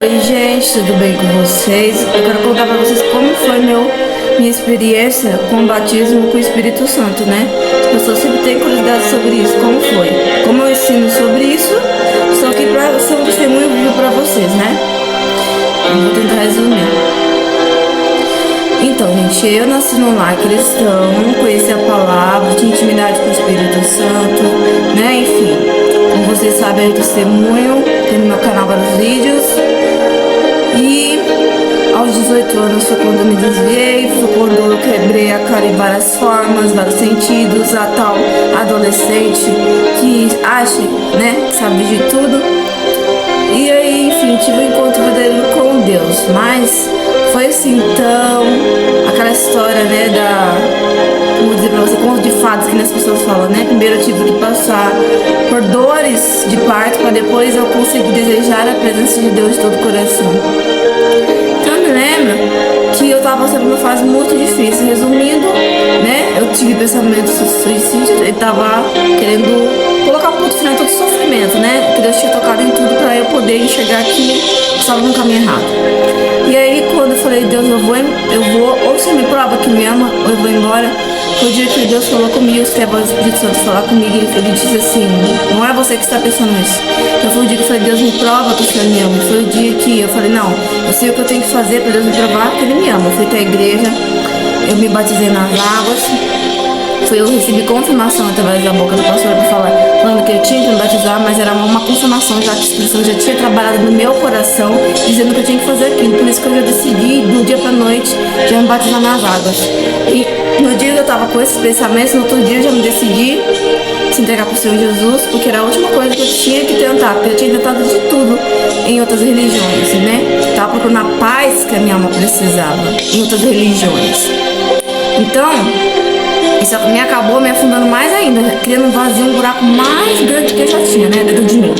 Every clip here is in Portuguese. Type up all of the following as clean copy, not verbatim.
Oi gente, tudo bem com vocês? Eu quero contar pra vocês como foi minha experiência com o batismo com o Espírito Santo, né? As pessoas sempre têm curiosidade sobre isso, como foi? Como eu ensino sobre isso, só que pra ser um testemunho vivo pra vocês, né? Eu vou tentar resumir. Então, gente, eu nasci num lar cristão, conheci a palavra, tinha intimidade com o Espírito Santo, né? Enfim, como vocês sabem, eu testemunho, tem no meu canal vários vídeos. E aos 18 anos foi quando eu me desviei, foi quando eu quebrei a cara em várias formas, vários sentidos, a tal adolescente que acha, né, que sabe de tudo. E aí, enfim, tive um encontro verdadeiro com Deus, mas foi assim, então, aquela história, né, como dizer pra você, conto de fadas que as pessoas falam, né? Primeiro eu tive que passar por dores de parto para depois eu conseguir desejar a presença de Deus de todo o coração. Então eu me lembro que eu tava passando por uma fase muito difícil. Resumindo, né, eu tive pensamentos de suicídio, eu tava querendo colocar um ponto final em todo o sofrimento, né? Que Deus tinha tocado em tudo para eu poder enxergar que eu estava no caminho errado. E aí quando eu falei, Deus, eu vou, ou você me prova que me ama, ou eu vou embora. Foi o dia que Deus falou comigo, que a voz do Espírito Santo falar comigo, ele disse assim, não é você que está pensando isso. Então foi o dia que eu falei, Deus me prova que o Senhor me ama. Foi o dia que eu falei, não, eu sei o que eu tenho que fazer para Deus me provar que Ele me ama. Eu fui até a igreja, eu me batizei nas águas. Eu recebi confirmação através da boca do pastor falando que eu tinha que me batizar, mas era uma confirmação já que o Espírito Santo já tinha trabalhado no meu coração, dizendo que eu tinha que fazer aquilo. Por isso que eu já decidi, do dia pra noite, já me batizar nas águas. E no dia que eu tava com esses pensamentos, no outro dia eu já me decidi se entregar pro Senhor Jesus, porque era a última coisa que eu tinha que tentar, porque eu tinha tentado de tudo em outras religiões, né? Tava procurando a paz que a minha alma precisava em outras religiões. Então, isso me acabou me afundando mais ainda, criando um vazio, um buraco mais grande que eu já tinha, né, dentro de mim.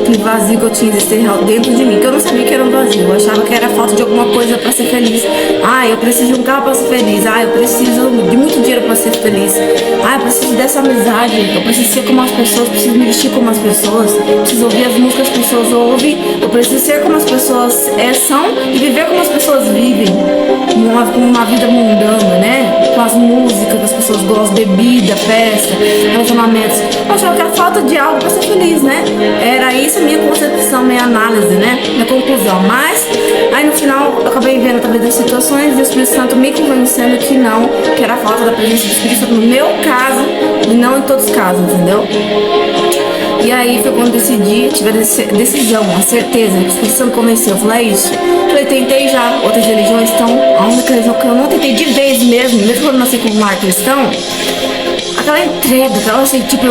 Aquele vazio que eu tinha existencial dentro de mim, que eu não sabia que era um vazio, eu achava que era falta de alguma coisa para ser feliz. Ah, eu preciso de um carro para ser feliz. Ah, eu preciso de muito dinheiro para ser feliz. Ah, eu preciso dessa amizade, eu preciso ser como as pessoas, preciso me vestir como as pessoas, preciso ouvir as músicas que as pessoas ouvem, eu preciso ser como as pessoas são e viver como as pessoas vivem, uma vida mundana, né, com as músicas que as pessoas gostam, bebida, festa, relacionamentos. Eu achava que era falta de algo para ser feliz, né? Era isso a minha concepção, minha análise, né? Minha conclusão. Mas, aí no final, eu acabei vendo através das situações e o Espírito Santo me convencendo que não, que era a falta da presença do Espírito Santo no meu caso e não em todos os casos, entendeu? E aí foi quando eu decidi, tive a decisão, a certeza, que o Espírito Santo convenceu. Eu falei, é isso. Eu falei, tentei já outras religiões, então a única religião que eu não tentei de vez mesmo quando eu nasci com um lar cristão, aquela entrega, aquela assim, tipo,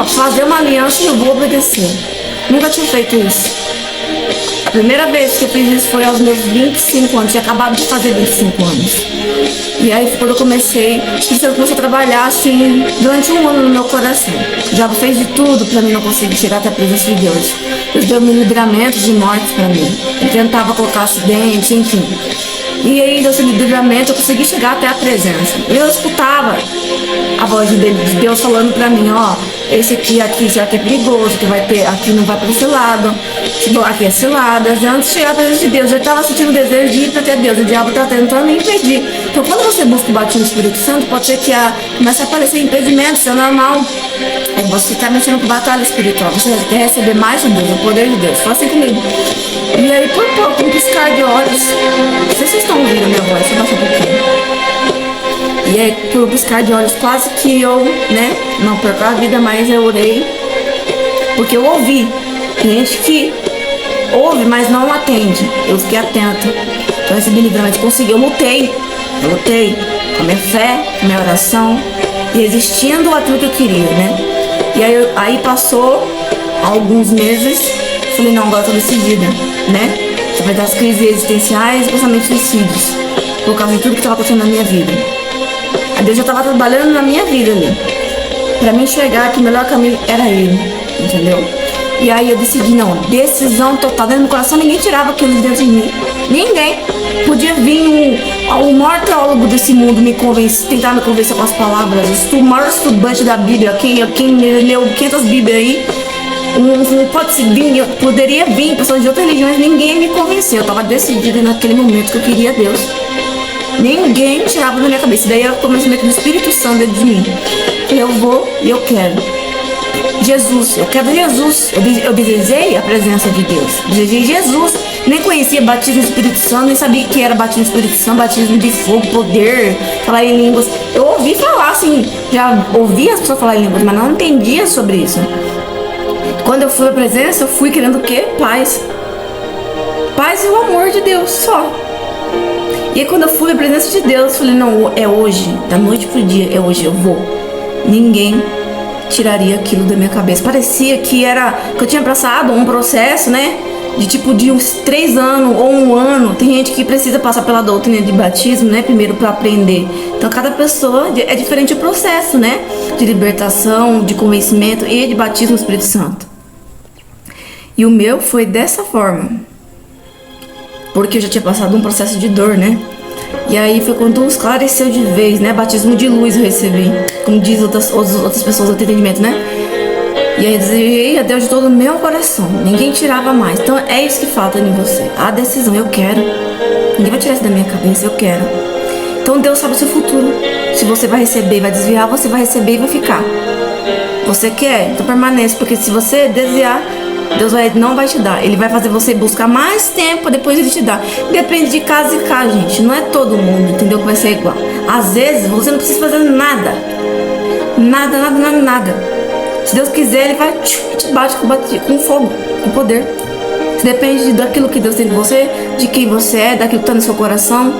fazer uma aliança e eu vou obedecer. Nunca tinha feito isso. A primeira vez que eu fiz isso foi aos meus 25 anos, tinha acabado de fazer 25 anos. E aí quando eu comecei, o Espírito Santo começou a trabalhar assim, durante um ano no meu coração. O diabo fez de tudo pra mim não conseguir chegar até a presença de Deus. Deus deu livramentos de morte pra mim. Ele tentava colocar acidentes, enfim. E aí, nesse livramento, eu consegui chegar até a presença. Eu escutava a voz de Deus falando pra mim, ó, esse aqui será que é perigoso, que vai ter, aqui não vai pra esse lado, tipo, aqui é cilada. Antes de chegar à presença de Deus, eu tava sentindo o desejo de ir pra ter Deus, o diabo tá tentando me impedir. Então, quando você busca o batismo do Espírito Santo, pode ser que comece a aparecer impedimentos, isso é normal. É você tá mexendo com batalha espiritual, você quer receber mais de Deus, o poder de Deus, fala assim comigo. E aí, por pouco, um piscar de olhos, não sei se vocês estão ouvindo a minha voz, deixa eu baixar um pouquinho. E aí, por um piscar de olhos, quase que eu, né, não perco a vida, mas eu orei, porque eu ouvi. Tem gente que ouve, mas não atende. Eu fiquei atenta, então eu recebi livramento, consegui, eu lutei com a minha fé, com a minha oração, e resistindo àquilo que eu queria, né. E aí passou alguns meses, falei, não, agora eu tô decidida, né? Através das crises existenciais e principalmente suicídios, por causa de tudo que estava acontecendo na minha vida. A Deus já estava trabalhando na minha vida ali, pra mim enxergar que o melhor caminho era Ele, entendeu? E aí eu decidi, não, decisão total, dentro do meu coração, ninguém tirava aquilo de dentro de mim, ninguém. Podia vir o maior teólogo desse mundo tentar me convencer com as palavras, o maior estudante da Bíblia, quem leu 500 Bíblias aí, Pode vir, poderia vir pessoas de outras religiões, ninguém me convenceu. Eu estava decidida naquele momento que eu queria Deus. Ninguém tirava da minha cabeça. Daí eu comecei a meter o Espírito Santo dentro de mim. Eu vou e eu quero Jesus, eu quero Jesus. Eu desejei a presença de Deus, desejei Jesus. Nem conhecia batismo do Espírito Santo, nem sabia que era batismo do Espírito Santo, batismo de fogo, poder, falar em línguas. Eu ouvi falar assim, já ouvi as pessoas falar em línguas, mas não entendia sobre isso. Quando eu fui à presença, eu fui querendo o quê? Paz. Paz e o amor de Deus, só. E aí quando eu fui à presença de Deus, eu falei, não, é hoje, da noite pro dia, é hoje, eu vou. Ninguém tiraria aquilo da minha cabeça. Parecia que eu tinha passado um processo, né? De uns 3 anos ou 1 ano. Tem gente que precisa passar pela doutrina de batismo, né? Primeiro para aprender. Então cada pessoa é diferente o processo, né? De libertação, de convencimento e de batismo no Espírito Santo. E o meu foi dessa forma. Porque eu já tinha passado um processo de dor, né? E aí foi quando esclareceu de vez, né? Batismo de luz eu recebi. Como diz outras pessoas do entendimento, né? E aí eu desejei a Deus de todo o meu coração. Ninguém tirava mais. Então é isso que falta em você. A decisão, eu quero. Ninguém vai tirar isso da minha cabeça, eu quero. Então Deus sabe o seu futuro. Se você vai receber, vai desviar, você vai receber e vai ficar. Você quer? Então permaneça. Porque se você desviar, Deus não vai te dar. Ele vai fazer você buscar mais tempo, depois ele te dá. Depende de casa e casa, gente. Não é todo mundo, entendeu? Que vai ser igual. Às vezes, você não precisa fazer nada. Nada. Se Deus quiser, ele vai te bate com fogo, com poder. Depende daquilo que Deus tem de você, de quem você é, daquilo que está no seu coração.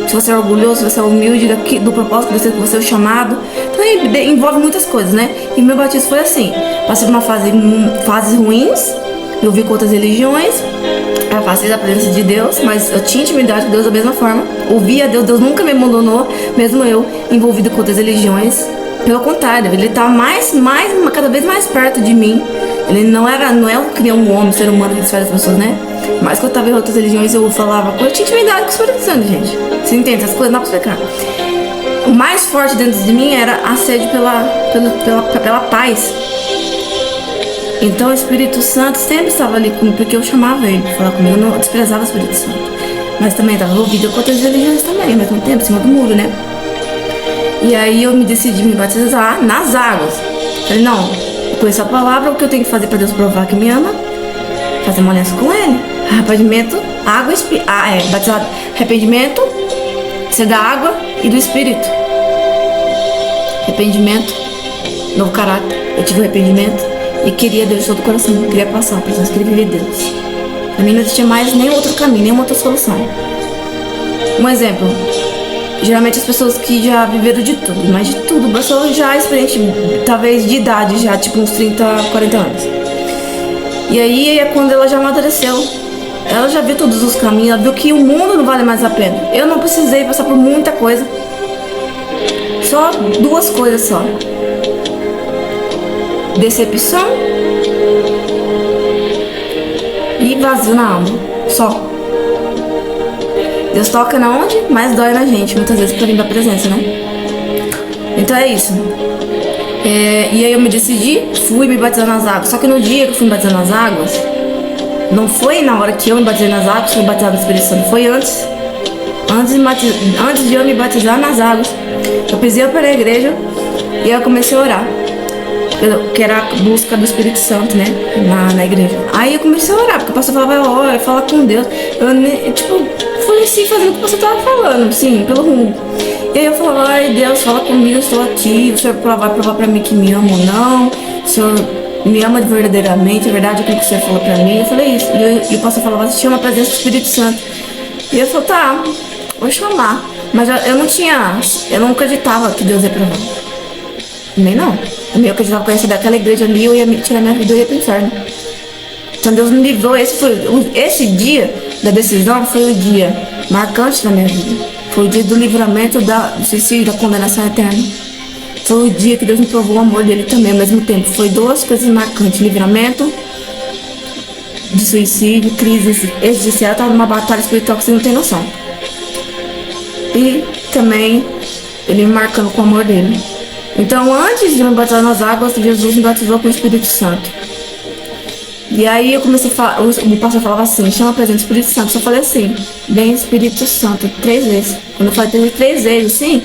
Se você é orgulhoso, se você é humilde, do propósito que Deus tem com você, o chamado. Então envolve muitas coisas, né? E meu batismo foi assim. Passei por fases ruins. Eu vi com outras religiões. Eu passei da presença de Deus, mas eu tinha intimidade com Deus da mesma forma. Ouvia Deus, Deus nunca me abandonou, mesmo eu envolvido com outras religiões. Pelo contrário, ele tá cada vez mais perto de mim. Ele não é que nem um homem, um ser humano que desfaz as pessoas, né? Mas quando eu tava em outras religiões, eu falava, eu tinha intimidade com o Espírito Santo, gente. Você entende? Essas coisas não dá pra explicar. O mais forte dentro de mim era a sede pela paz. Então o Espírito Santo sempre estava ali comigo, porque eu chamava ele pra falar comigo, eu não desprezava o Espírito Santo. Mas também estava envolvida com outras religiões também, ao mesmo tempo, em cima do muro, né? E aí eu me decidi me batizar nas águas. Falei, não, com essa palavra, o que eu tenho que fazer para Deus provar que me ama? Fazer uma aliança com ele. Arrependimento, água, batizado. Arrependimento, ser da água e do Espírito. Arrependimento, novo caráter. Eu tive arrependimento e queria Deus de todo o coração. Queria passar, queria viver Deus. Para mim não existia mais nenhum outro caminho, nenhuma outra solução. Um exemplo. Geralmente as pessoas que já viveram de tudo, mas de tudo, pessoas já experiente, talvez de idade, já tipo uns 30, 40 anos. E aí é quando ela já amadureceu. Ela já viu todos os caminhos, ela viu que o mundo não vale mais a pena. Eu não precisei passar por muita coisa. Só 2 coisas só. Decepção e vazio na alma. Só. Deus toca na onde? Mas dói na gente, muitas vezes, pra vir da presença, né? Então é isso. E aí eu me decidi, fui me batizar nas águas. Só que no dia que eu fui me batizar nas águas, não foi na hora que eu me batizei nas águas, fui batizar no Espírito Santo. Foi antes de eu me batizar nas águas. Eu pisei pela igreja e aí eu comecei a orar. Que era a busca do Espírito Santo, né? Na igreja. Aí eu comecei a orar, porque o pastor falava, ora, fala com Deus. Eu, fui assim, fazendo o que o pastor tava falando, sim, pelo rumo. E aí eu falava, ai Deus, fala comigo, eu estou aqui. O Senhor vai provar pra mim que me ama ou não. O Senhor me ama verdadeiramente, é verdade aquilo que o Senhor falou pra mim. Eu falei isso. E o pastor falava, você chama a presença do Espírito Santo. E eu falei, tá, vou chamar. Mas eu não acreditava que Deus ia provar. Nem não. Eu acreditava que eu ia sair daquela igreja ali, eu ia tirar minha vida e eu ia pro inferno. Então Deus me livrou. Esse dia da decisão foi o dia marcante da minha vida. Foi o dia do livramento do suicídio, da condenação eterna. Foi o dia que Deus me provou o amor dele também ao mesmo tempo. Foi 2 coisas marcantes: livramento de suicídio, crise existencial. Eu estava numa batalha espiritual que você não tem noção. E também ele me marcando com o amor dele. Então, antes de me batizar nas águas, Jesus me batizou com o Espírito Santo. E aí eu comecei a falar, o pastor falava assim, chama a presença do Espírito Santo. Eu falei assim, vem Espírito Santo, 3 vezes. Quando eu falei 3 vezes, assim,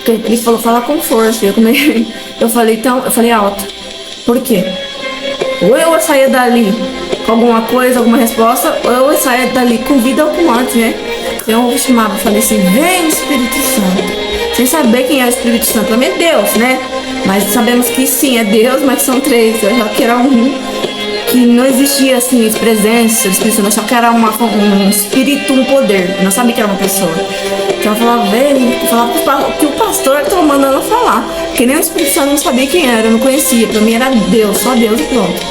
ele falou, fala com força. Eu falei, então, eu falei alto. Por quê? Ou eu saía dali com alguma coisa, alguma resposta, ou eu saía dali com vida ou com morte, né? Então eu chamava, falei assim, vem Espírito Santo. Sem saber quem é o Espírito Santo, pra mim é Deus, né? Mas sabemos que sim, é Deus, mas são 3. Eu já que era que não existia assim, presença do Espírito Santo, eu achava que era um espírito, um poder. Eu não sabia que era uma pessoa. Então eu falava, velho, eu falava que o pastor estava mandando falar. Porque nem o Espírito Santo não sabia quem era, eu não conhecia. Pra mim era Deus, só Deus e pronto.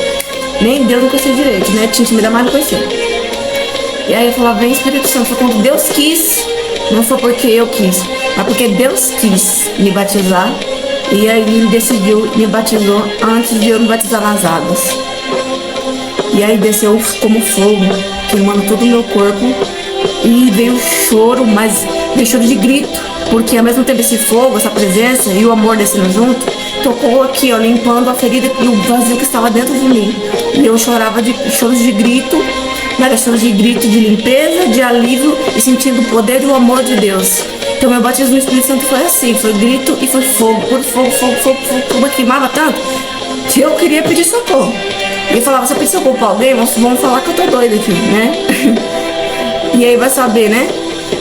Nem Deus não conhecia direito, né? Tinha que me dar mais não conhecia. E aí eu falava, vem Espírito Santo, foi quando Deus quis. Não foi porque eu quis, mas porque Deus quis me batizar. E aí ele decidiu, me batizou antes de eu me batizar nas águas. E aí desceu como fogo, queimando todo o meu corpo. E veio choro, mas veio choro de grito. Porque ao mesmo tempo esse fogo, essa presença e o amor descendo junto, tocou aqui, ó, limpando a ferida e o vazio que estava dentro de mim. E eu chorava de choros de grito, mas era choros de grito de limpeza, de alívio e sentindo o poder e o amor de Deus. Então meu batismo no Espírito Santo foi assim, foi grito e foi fogo, por fogo, fogo, queimava tanto que eu queria pedir socorro. E eu falava, se eu pedir socorro pra alguém, vão falar que eu tô doida aqui, né? E aí vai saber, né?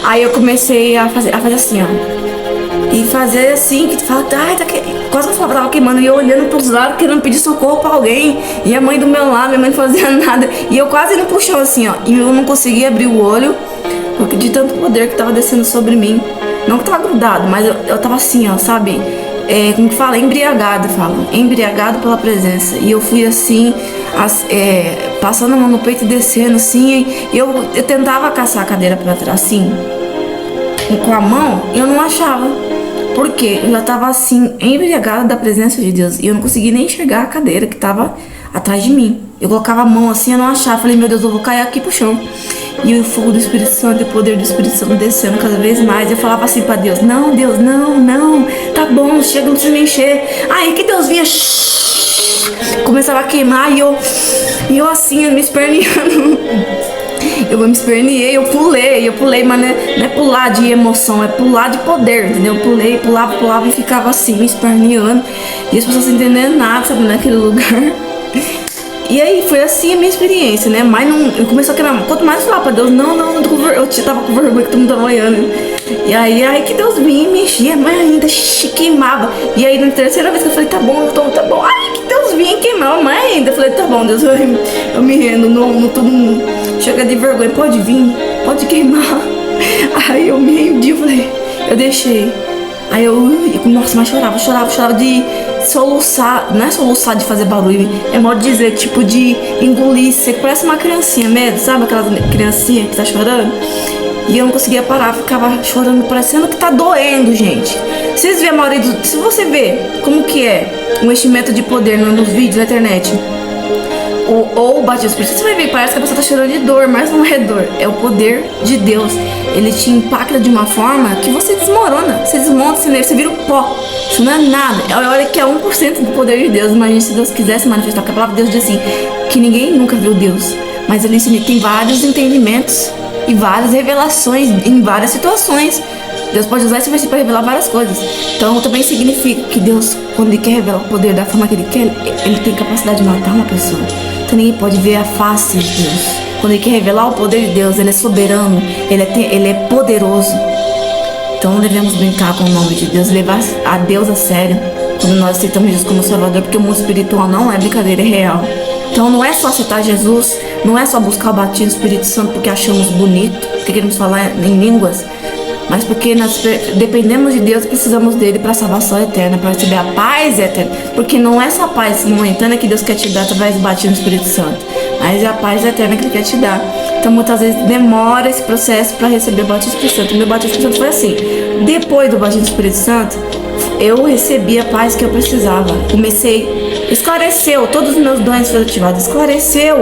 Aí eu comecei a fazer assim, ó. E fazer assim, que tu fala, ai, tá quase que eu tava queimando. E eu olhando pros lados, querendo pedir socorro pra alguém. E a mãe do meu lado, minha mãe não fazia nada. E eu quase indo pro chão assim, ó. E eu não conseguia abrir o olho, porque de tanto poder que tava descendo sobre mim. Não que tava grudado, mas eu tava assim, ó, sabe? Como que fala? Embriagado, falo. Embriagado pela presença. E eu fui assim, passando a mão no peito e descendo assim. E eu tentava caçar a cadeira pra trás, assim, com a mão, e eu não achava. Por quê? Eu já tava assim, embriagada da presença de Deus. E eu não conseguia nem enxergar a cadeira que tava atrás de mim. Eu colocava a mão assim, eu não achava. Falei, meu Deus, eu vou cair aqui pro chão. E o fogo do Espírito Santo e o poder do Espírito Santo descendo cada vez mais. Eu falava assim pra Deus, não, Deus, não, tá bom, chega, não precisa me encher. Aí que Deus vinha, começava a queimar e eu assim, me esperneando. Eu me esperneei, eu pulei, mas não é pular de emoção, é pular de poder, entendeu? Eu pulei, pulava e ficava assim, me esperneando. E as pessoas não entendendo nada, sabe, naquele lugar. E aí foi assim a minha experiência, né? Mas não, eu comecei a queimar. Quanto mais eu falava pra Deus, não, eu tava com vergonha que todo mundo tava olhando. E aí que Deus vinha e me enchia, mas ainda queimava. E aí na terceira vez que eu falei, tá bom. Ai, que Deus vinha e queimava mais ainda. Eu falei, tá bom, Deus, eu me rendo, não todo mundo chega de vergonha, pode vir, pode queimar. Aí eu me rendi, eu falei, eu deixei. Aí nossa, mas chorava de soluçar, não é soluçar de fazer barulho, é modo de dizer, tipo de engolir seco, parece uma criancinha mesmo, sabe aquela criancinha que tá chorando? E eu não conseguia parar, ficava chorando, parecendo que tá doendo, gente. Vocês vê a maioria se você vê como que é um enchimento de poder nos vídeos da internet, ou o batismo, você vai ver, parece que a pessoa tá chorando de dor, mas não é dor, é o poder de Deus. Ele te impacta de uma forma que você desmorona, você desmonta, você vira o pó. Isso não é nada. Olha que é 1% do poder de Deus. Imagina se Deus quisesse manifestar, porque a palavra de Deus diz assim, que ninguém nunca viu Deus, mas ele tem vários entendimentos e várias revelações em várias situações. Deus pode usar esse versículo para revelar várias coisas. Então também significa que Deus, quando ele quer revelar o poder da forma que ele quer, ele tem capacidade de matar uma pessoa. Então ninguém pode ver a face de Deus. Quando ele quer revelar o poder de Deus, ele é soberano, ele é poderoso. Então não devemos brincar com o nome de Deus, levar a Deus a sério quando nós aceitamos Jesus como Salvador, porque o mundo espiritual não é brincadeira, é real. Então não é só aceitar Jesus, não é só buscar o batismo do Espírito Santo porque achamos bonito, porque queremos falar em línguas, mas porque nós dependemos de Deus, precisamos dele para a salvação eterna, para receber a paz eterna. Porque não é só a paz momentânea que Deus quer te dar através do batismo do Espírito Santo, mas é a paz eterna que ele quer te dar. Então muitas vezes demora esse processo para receber o batismo do Espírito Santo. O meu batismo do Espírito Santo foi assim. Depois do batismo do Espírito Santo, eu recebi a paz que eu precisava. Esclareceu, todos os meus dons foram ativados, esclareceu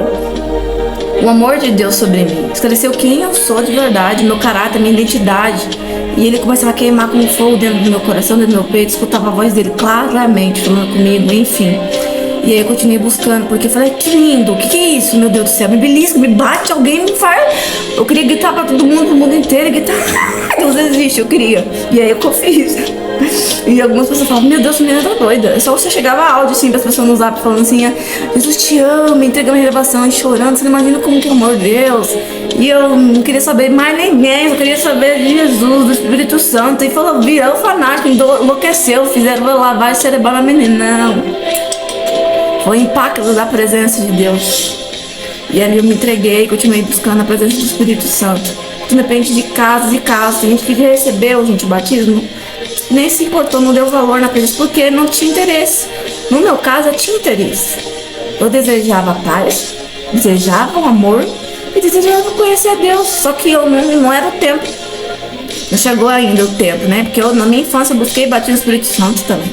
o amor de Deus sobre mim, esclareceu quem eu sou de verdade, meu caráter, minha identidade. E ele começava a queimar como fogo dentro do meu coração, dentro do meu peito, escutava a voz dele claramente falando comigo, enfim. E aí eu continuei buscando, porque eu falei, que lindo, o que é isso, meu Deus do céu? Me belisca, me bate, alguém me faz. Eu queria gritar pra todo mundo, pro mundo inteiro, gritar, Deus existe, eu queria. E aí eu fiz. E algumas pessoas falavam, meu Deus, essa menina tá doida. Só você chegava áudio assim pras pessoas no zap falando assim, Jesus te ama, entregando a revelação e chorando, você não imagina como que é o amor de Deus. E eu não queria saber mais ninguém, eu queria saber de Jesus, do Espírito Santo. E falou, virou fanático, enlouqueceu, fizeram lavar cerebral na menina. Não. Foi o impacto da presença de Deus. E ali eu me entreguei, continuei buscando a presença do Espírito Santo. Depende de casos e casos. Tem gente que recebeu, gente, o batismo, nem se importou, não deu valor na presença, porque não tinha interesse. No meu caso, eu tinha interesse. Eu desejava paz, desejava o amor e desejava conhecer a Deus. Só que eu não era o tempo. Não chegou ainda o tempo, né? Porque eu, na minha infância, eu busquei batismo do Espírito Santo também.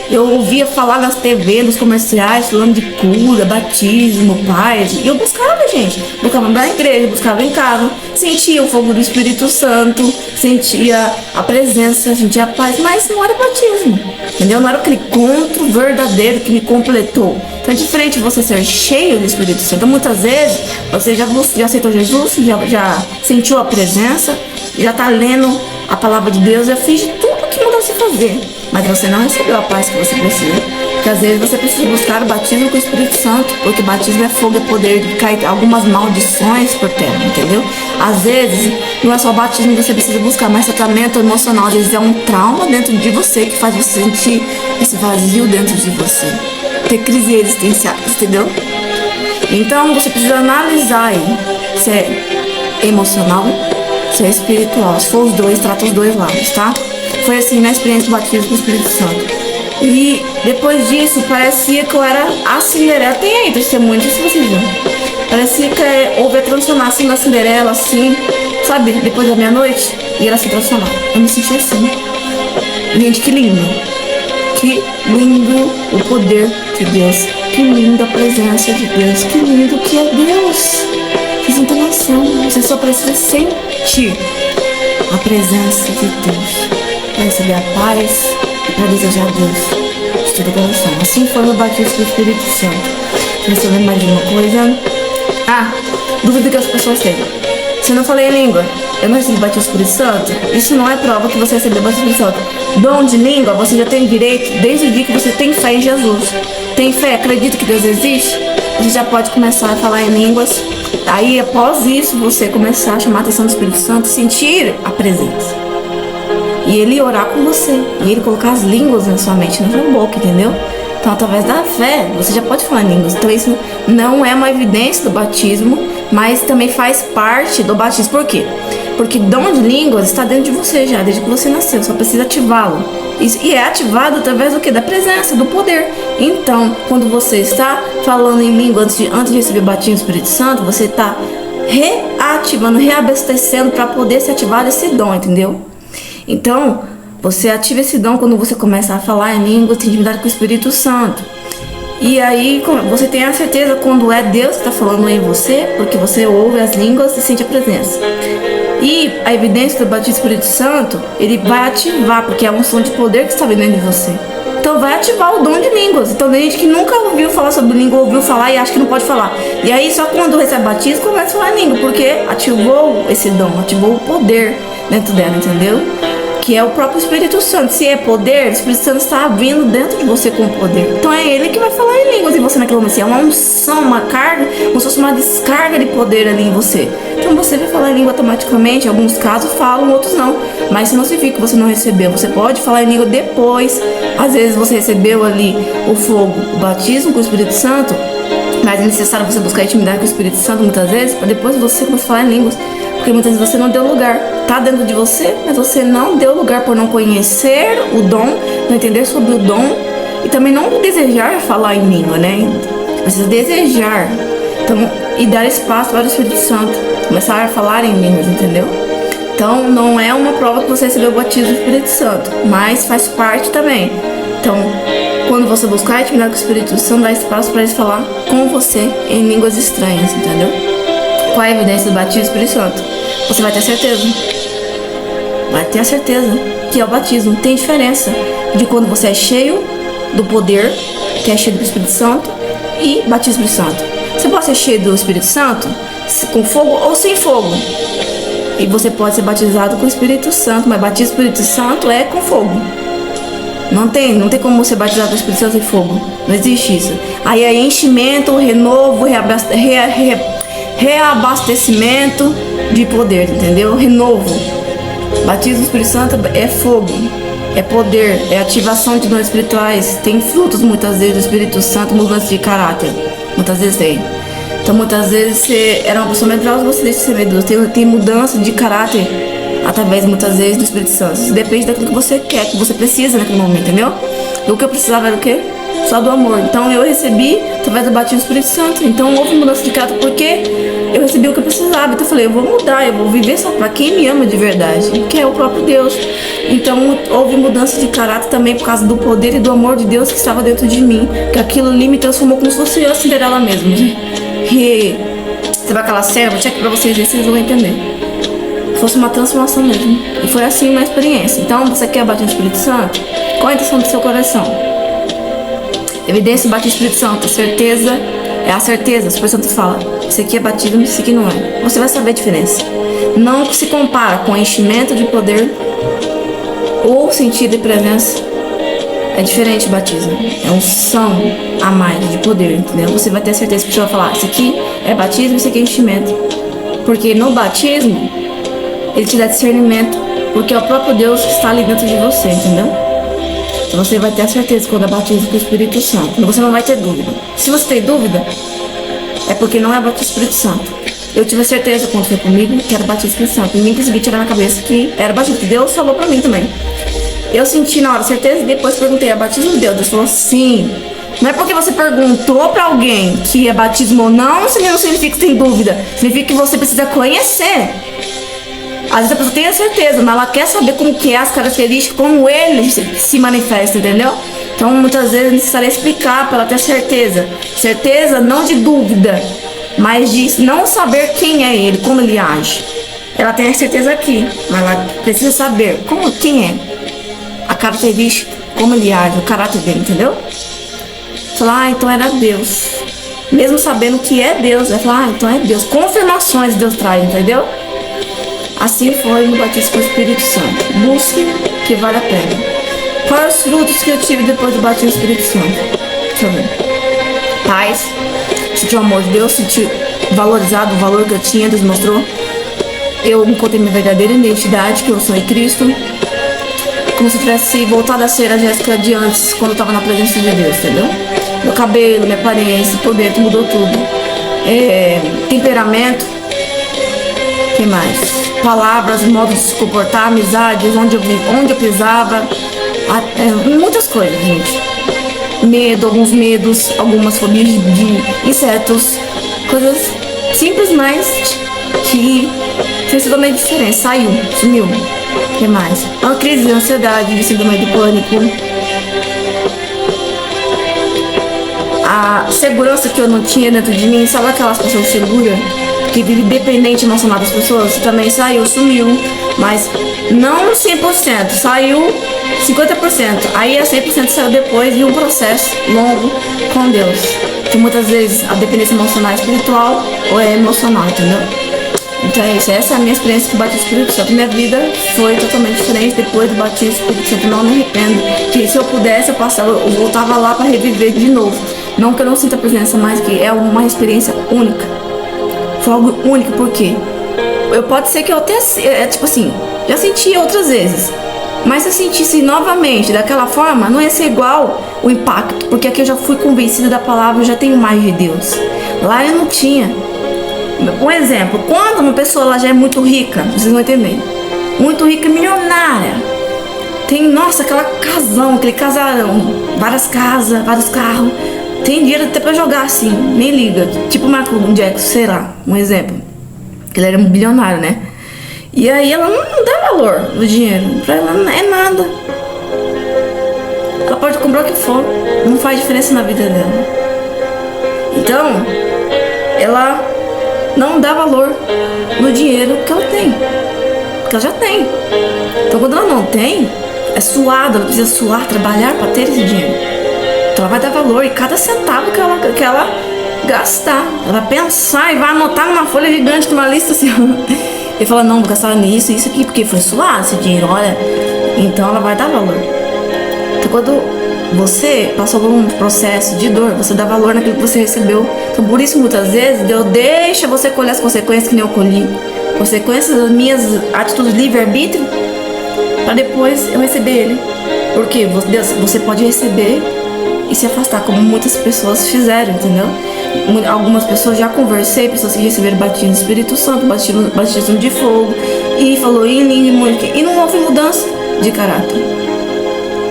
Eu ouvia falar nas TV, nos comerciais, falando de cura, batismo, paz. E eu buscava, gente. Buscava na igreja, buscava em casa. Sentia o fogo do Espírito Santo, sentia a presença, sentia a paz. Mas não era batismo, entendeu? Não era aquele encontro verdadeiro que me completou. Então é diferente você ser cheio do Espírito Santo. Então, muitas vezes, você já aceitou Jesus, já sentiu a presença, já está lendo a palavra de Deus, já fez tudo o que mandou você fazer. Mas você não recebeu a paz que você precisa. Porque às vezes você precisa buscar o batismo com o Espírito Santo. Porque batismo é fogo, é poder de cair algumas maldições por terra, entendeu? Às vezes, não é só batismo que você precisa buscar, mas tratamento emocional. Às vezes é um trauma dentro de você que faz você sentir esse vazio dentro de você. Ter crise existencial, entendeu? Então você precisa analisar aí se é emocional, se é espiritual. Se for os dois, trata os dois lados, tá? Foi assim na experiência do batismo com o Espírito Santo. E depois disso, parecia que eu era a Cinderela. Tem aí testemunho, não sei se vocês viram. Parecia que houve a transformação da Cinderela, assim, sabe? Depois da meia-noite, e ela se transformava. Eu me senti assim. Gente, que lindo. Que lindo o poder de Deus. Que linda a presença de Deus. Que lindo que é Deus. Vocês não têm noção. Você só precisa sentir a presença de Deus para receber a paz e para desejar a Deus de todo o coração. Assim foi o batismo do Espírito Santo. Você lembra mais de uma coisa? Dúvida que as pessoas têm. Se eu não falei em língua, eu não recebi batismo do Espírito Santo, isso não é prova que você recebeu o batismo do Espírito Santo. Dom de língua, você já tem direito desde o dia que você tem fé em Jesus. Tem fé, acredita que Deus existe? Você já pode começar a falar em línguas. Aí, após isso, você começar a chamar a atenção do Espírito Santo, sentir a presença. E ele orar com você. E ele colocar as línguas na sua mente, na sua boca, entendeu? Então, através da fé, você já pode falar em línguas. Então, isso não é uma evidência do batismo, mas também faz parte do batismo. Por quê? Porque dom de línguas está dentro de você já, desde que você nasceu. Só precisa ativá-lo. E é ativado através do quê? Da presença, do poder. Então, quando você está falando em língua antes de receber o batismo do Espírito Santo, você está reativando, reabastecendo para poder se ativar esse dom, entendeu? Então, você ativa esse dom quando você começa a falar em línguas, tem intimidade com o Espírito Santo. E aí, você tem a certeza quando é Deus que está falando em você, porque você ouve as línguas e sente a presença. E a evidência do batismo do Espírito Santo, ele vai ativar, porque é a unção de poder que está dentro de você. Então vai ativar o dom de línguas. Então tem gente que nunca ouviu falar sobre língua, ouviu falar e acha que não pode falar. E aí só quando recebe batismo começa a falar em língua, porque ativou esse dom, ativou o poder dentro dela, entendeu? Que é o próprio Espírito Santo. Se é poder, o Espírito Santo está vindo dentro de você com poder. Então é ele que vai falar em línguas em você naquele momento. É uma unção, uma carga, como se fosse uma descarga de poder ali em você. Então você vai falar em língua automaticamente. Em alguns casos falam, outros não. Mas isso não significa que você não recebeu. Você pode falar em língua depois. Às vezes você recebeu ali o fogo, o batismo com o Espírito Santo. Mas é necessário você buscar intimidade com o Espírito Santo muitas vezes, para depois você começar a falar em línguas. Porque muitas vezes você não deu lugar. Tá dentro de você, mas você não deu lugar por não conhecer o dom, não entender sobre o dom e também não desejar falar em língua, né? Precisa desejar. Então, e dar espaço para o Espírito Santo. Começar a falar em línguas, entendeu? Então, não é uma prova que você recebeu o batismo do Espírito Santo, mas faz parte também. Então, quando você buscar a intimidade com o Espírito Santo, dá espaço para ele falar com você em línguas estranhas, entendeu? Qual é a evidência do batismo do Espírito Santo? Você vai ter certeza. Vai ter a certeza que é o batismo. Tem diferença de quando você é cheio do poder, que é cheio do Espírito Santo, e batismo do Espírito Santo. Você pode ser cheio do Espírito Santo com fogo ou sem fogo. E você pode ser batizado com o Espírito Santo, mas batismo do Espírito Santo é com fogo. Não tem como ser batizado com o Espírito Santo e fogo. Não existe isso. Aí é enchimento, renovo, reabastecimento de poder, entendeu? Renovo. Batismo do Espírito Santo é fogo, é poder, é ativação de dons espirituais. Tem frutos muitas vezes do Espírito Santo, mudança de caráter. Muitas vezes tem. Então muitas vezes você era uma pessoa medrosa, você deixa de ser medroso. Tem mudança de caráter através muitas vezes do Espírito Santo. Isso depende daquilo que você quer, que você precisa naquele momento, entendeu? E o que eu precisava era o quê? Só do amor. Então eu recebi através do batismo do Espírito Santo. Então houve mudança de caráter porque eu recebi o que eu precisava. Então eu falei, eu vou mudar, eu vou viver só para quem me ama de verdade, que é o próprio Deus. Então houve mudança de caráter também por causa do poder e do amor de Deus que estava dentro de mim. Que aquilo ali me transformou como se fosse eu a Cinderela mesmo. E sabe aquela cena? Vou checar pra vocês ver se vocês vão entender. Fosse uma transformação mesmo. E foi assim uma experiência. Então você quer bater no Espírito Santo? Qual a intenção do seu coração? Evidência, bater no Espírito Santo. Certeza é a certeza. O Espírito Santo fala: isso aqui é batismo, isso aqui não é. Você vai saber a diferença. Não se compara com enchimento de poder ou sentido de presença. É diferente o batismo. É unção a mais de poder, entendeu? Você vai ter certeza que a pessoa vai falar: isso aqui é batismo, isso aqui é enchimento. Porque no batismo ele te dá discernimento, porque é o próprio Deus que está ali dentro de você, entendeu? Então você vai ter a certeza quando é batismo com o Espírito Santo. Você não vai ter dúvida. Se você tem dúvida, é porque não é batismo com o Espírito Santo. Eu tive a certeza quando foi comigo que era batismo com o Espírito Santo. Ninguém conseguia tirar na cabeça que era batismo, que Deus falou pra mim também. Eu senti na hora certeza e depois perguntei: é batismo de Deus? Deus falou sim. Não é porque você perguntou pra alguém que é batismo ou não, não significa que tem dúvida. Significa que você precisa conhecer. Às vezes a pessoa tem a certeza, mas ela quer saber como que é as características, como ele se manifesta, entendeu? Então muitas vezes é necessário explicar para ela ter certeza. Certeza não de dúvida, mas de não saber quem é ele, como ele age. Ela tem a certeza aqui, mas ela precisa saber quem é, a característica, como ele age, o caráter dele, entendeu? Falar: então era Deus. Mesmo sabendo que é Deus, vai falar: então é Deus. Confirmações Deus traz, entendeu? Assim foi no batismo com o Espírito Santo. Busque, que vale a pena. Quais os frutos que eu tive depois do batismo com o Espírito Santo? Deixa eu ver. Paz, senti o amor de Deus, senti valorizado o valor que eu tinha, Deus mostrou. Eu encontrei minha verdadeira identidade, que eu sou em Cristo. Como se tivesse voltado a ser a Jéssica de antes, quando eu estava na presença de Deus, entendeu? Meu cabelo, minha aparência, por dentro mudou tudo. Temperamento. O que mais? Palavras, modo de se comportar, amizades, onde eu pisava, muitas coisas, gente. Medo, alguns medos, algumas fobias de insetos, coisas simples, mas que fez totalmente diferença. Saiu, sumiu. O que mais? Uma crise de ansiedade, de síndrome do pânico. A segurança que eu não tinha dentro de mim, sabe aquelas pessoas seguras? Que vive dependente emocional das pessoas, também saiu, sumiu, mas não 100%, saiu 50%, aí a 100% saiu depois de um processo longo com Deus, que muitas vezes a dependência emocional é espiritual ou é emocional, entendeu? Então é isso, essa é a minha experiência com o batismo do Espírito Santo. Minha vida foi totalmente diferente depois do batismo do Espírito Santo. Não me arrependo, que se eu pudesse eu voltava lá para reviver de novo, não que eu não sinta a presença, mas que é uma experiência única. Foi algo único, porque pode ser que eu até, tipo assim, já senti outras vezes, mas se eu sentisse novamente daquela forma, não ia ser igual o impacto, porque aqui eu já fui convencida da palavra, eu já tenho mais de Deus. Lá eu não tinha. Um exemplo: quando uma pessoa ela já é muito rica, vocês vão entender, muito rica, milionária, tem, nossa, aquele casarão, várias casas, vários carros, tem dinheiro até pra jogar assim, nem liga. Tipo o Michael Jackson, sei lá, um exemplo. Ele era um bilionário, né? E aí ela não dá valor no dinheiro. Pra ela não é nada. Ela pode comprar o que for, não faz diferença na vida dela. Então, ela não dá valor no dinheiro que ela tem. Porque ela já tem. Então quando ela não tem, é suado, ela precisa suar, trabalhar pra ter esse dinheiro. Então ela vai dar valor em cada centavo que ela gastar. Ela vai pensar e vai anotar numa folha gigante, numa lista assim. E fala, não, vou gastar nisso, isso aqui, porque foi suado esse dinheiro, olha. Então ela vai dar valor. Então quando você passou por um processo de dor, você dá valor naquilo que você recebeu. Então por isso muitas vezes Deus deixa você colher as consequências que nem eu colhi. Consequências das minhas atitudes de livre-arbítrio, para depois eu receber Ele. Porque Deus, você pode receber e se afastar, como muitas pessoas fizeram, entendeu? Algumas pessoas, já conversei, pessoas que receberam batismo do Espírito Santo, batismo de fogo, e falou em língua, e não houve mudança de caráter.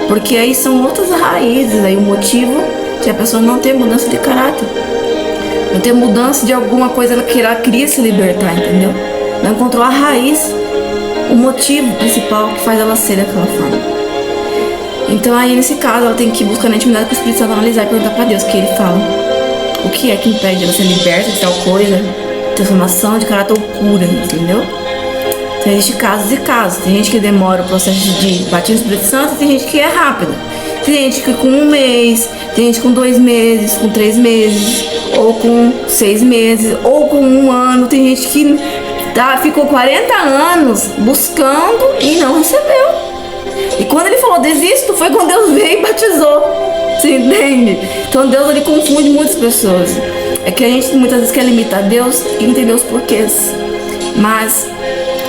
Porque aí são outras raízes, aí o motivo de a pessoa não ter mudança de caráter, não ter mudança de alguma coisa que ela queria se libertar, entendeu? Não encontrou a raiz, o motivo principal que faz ela ser daquela forma. Então aí nesse caso ela tem que buscar na intimidade com o Espírito Santo, analisar e perguntar pra Deus o que Ele fala. O que é que impede ela ser liberta de tal coisa, transformação de caráter ou cura, entendeu? Então existem casos e casos. Tem gente que demora o processo de batismo do Espírito Santo, tem gente que é rápido. Tem gente que com 1 mês, tem gente com 2 meses, com 3 meses, ou com 6 meses, ou com 1 ano. Tem gente que ficou 40 anos buscando e não recebeu. E quando Ele falou desisto, foi quando Deus veio e batizou. Você entende? Então Deus, Ele confunde muitas pessoas. É que a gente muitas vezes quer limitar Deus e entender os porquês. Mas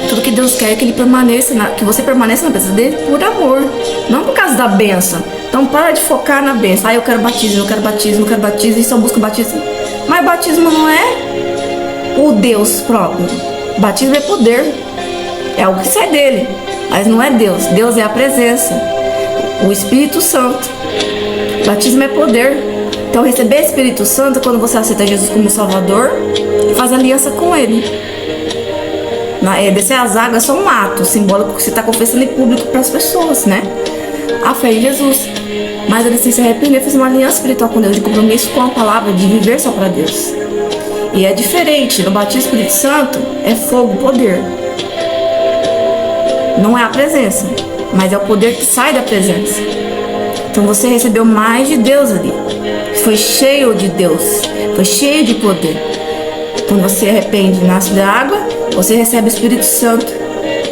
tudo que Deus quer é que Ele permaneça, que você permaneça na presença dele por amor, não por causa da bênção. Então para de focar na bênção. Eu quero batismo, eu quero batismo, eu quero batismo, e só busco batismo. Mas batismo não é o Deus próprio. Batismo é poder. É algo que sai dele. Mas não é Deus. Deus é a presença, o Espírito Santo. Batismo é poder. Então receber Espírito Santo é quando você aceita Jesus como Salvador e faz aliança com Ele. Descer as águas é só um ato simbólico que você está confessando em público para as pessoas, né? A fé em Jesus. Mas ele se arrepender, fez uma aliança espiritual com Deus, de compromisso com a palavra, de viver só para Deus. E é diferente. No batismo do Espírito Santo é fogo, poder. Não é a presença, mas é o poder que sai da presença. Então você recebeu mais de Deus ali. Foi cheio de Deus, foi cheio de poder. Quando você arrepende e nasce da água, você recebe o Espírito Santo.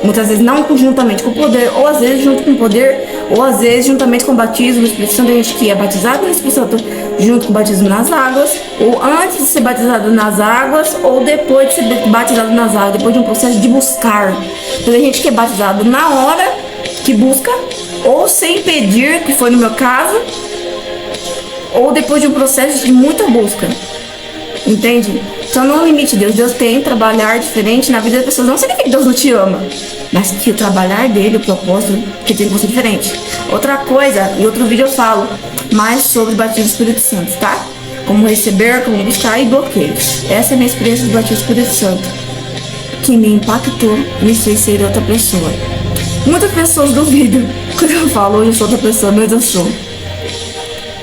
Muitas vezes não conjuntamente com o poder, ou às vezes junto com o poder, ou às vezes juntamente com o batismo do Espírito Santo. Tem gente que é batizado no Espírito Santo junto com o batismo nas águas, ou antes de ser batizado nas águas, ou depois de ser batizado nas águas, depois de um processo de buscar. Tem gente que é batizado na hora que busca, ou sem pedir, que foi no meu caso, ou depois de um processo de muita busca. Entende? Então não limite Deus. Deus tem trabalhar diferente na vida das pessoas. Não significa que Deus não te ama, mas que o trabalhar dele, o propósito que tem com você é diferente. Outra coisa, em outro vídeo eu falo mais sobre batismo do Espírito Santo, tá? Como receber, como buscar e bloqueios. Essa é a minha experiência do batismo do Espírito Santo, que me impactou e me fez ser outra pessoa. Muitas pessoas duvidam quando eu falo hoje eu sou outra pessoa, mas eu sou.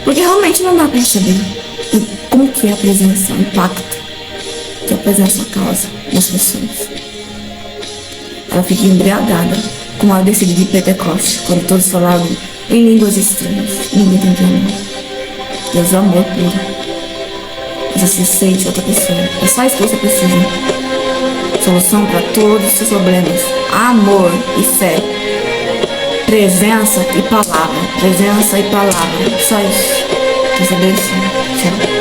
Porque realmente não dá pra saber como que é a presença, o impacto que a presença causa nas pessoas. Ela fica embriagada, como a descida de Pentecostes, quando todos falavam em línguas estranhas. Ninguém entendia nada. Deus é amor puro. Você se sente outra pessoa. É só isso que você precisa. Solução para todos os seus problemas. Amor e fé. Presença e palavra. Presença e palavra. Só isso. Deus abençoe. Tchau.